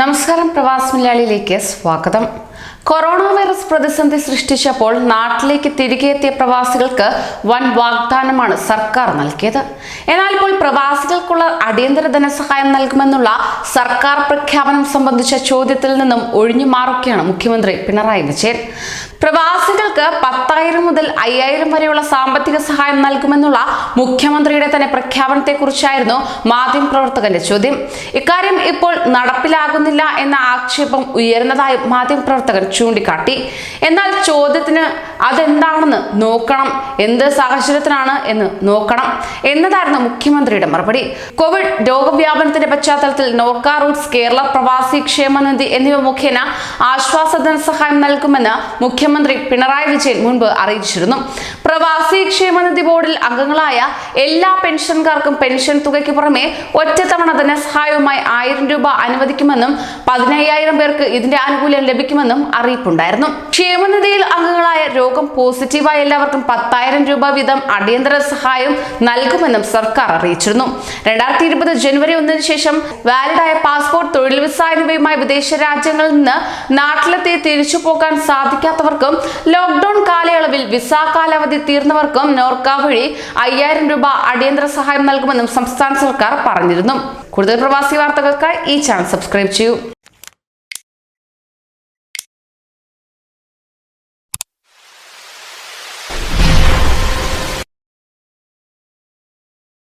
നമസ്കാരം, പ്രവാസ് മലയാളിയിലേക്ക് സ്വാഗതം. Corona virus പ്രതിസന്ധി സൃഷ്ടിച്ചപ്പോൾ നാട്ടിലേക്ക് തിരികെ എത്തിയ പ്രവാസികൾക്ക് വൻ വാഗ്ദാനമാണ് സർക്കാർ നൽകിയത്. എന്നാൽ ഇപ്പോൾ പ്രവാസികൾക്കുള്ള അടിയന്തര ധനസഹായം നൽകുമെന്നുള്ള സർക്കാർ പ്രഖ്യാപനം സംബന്ധിച്ച ചോദ്യത്തിൽ നിന്നും ഒഴിഞ്ഞു മാറുകയാണ് മുഖ്യമന്ത്രി പിണറായി വിജയൻ. പ്രവാസികൾക്ക് 10,000 മുതൽ 5,000 വരെയുള്ള സാമ്പത്തിക സഹായം നൽകുമെന്നുള്ള മുഖ്യമന്ത്രിയുടെ തന്നെ പ്രഖ്യാപനത്തെക്കുറിച്ചായിരുന്നു മാധ്യമപ്രവർത്തകന്റെ ചോദ്യം. ഇക്കാര്യം ഇപ്പോൾ നടപ്പിലാകുന്നില്ല എന്ന ആക്ഷേപം ഉയർന്നതായും മാധ്യമപ്രവർത്തകൻ ചൂണ്ടിക്കാട്ടി. എന്നാൽ ചോദ്യത്തിന് അതെന്താണെന്ന് നോക്കണം, എന്ത് സാഹചര്യത്തിനാണ് എന്ന് നോക്കണം എന്നതായിരുന്നു മുഖ്യമന്ത്രിയുടെ മറുപടി. കോവിഡ് രോഗവ്യാപനത്തിന്റെ പശ്ചാത്തലത്തിൽ നോർക്ക റൂട്ട്സ്, കേരള പ്രവാസി ക്ഷേമനിധി എന്നിവ മുഖേന ആശ്വാസ ധനസഹായം നൽകുമെന്ന് മുഖ്യമന്ത്രി പിണറായി വിജയൻ മുൻപ് അറിയിച്ചിരുന്നു. പ്രവാസി ക്ഷേമനിധി ബോർഡിൽ അംഗങ്ങളായ എല്ലാ പെൻഷൻകാർക്കും പെൻഷൻ തുകയ്ക്ക് പുറമെ ഒറ്റത്തവണ ധനസഹായവുമായി 1,000 രൂപ അനുവദിക്കുമെന്നും 15,000 പേർക്ക് ഇതിന്റെ ആനുകൂല്യം ലഭിക്കുമെന്നും അറിയിപ്പുണ്ടായിരുന്നു. ക്ഷേമനിധിയിൽ അംഗങ്ങളായ രോഗം പോസിറ്റീവായ എല്ലാവർക്കും 10,000 രൂപ വീതം അടിയന്തര സഹായം നൽകുമെന്നും സർക്കാർ അറിയിച്ചിരുന്നു. 2020 ജനുവരി 1 ശേഷം വാലിഡായ പാസ്പോർട്ട്, തൊഴിൽ വിസ എന്നിവയുമായി വിദേശ രാജ്യങ്ങളിൽ നിന്ന് നാട്ടിലെത്തി തിരിച്ചു പോകാൻ സാധിക്കാത്തവർക്കും ലോക്ക്ഡൌൺ കാലയളവിൽ വിസ കാലാവധി തീർന്നവർക്കും നോർക്ക വഴി 5,000 രൂപ അടിയന്തര സഹായം നൽകുമെന്നും സംസ്ഥാന സർക്കാർ പറഞ്ഞിരുന്നു. കൂടുതൽ പ്രവാസി വാർത്തകൾക്കായി ഈ ചാനൽ സബ്സ്ക്രൈബ് ചെയ്യൂ.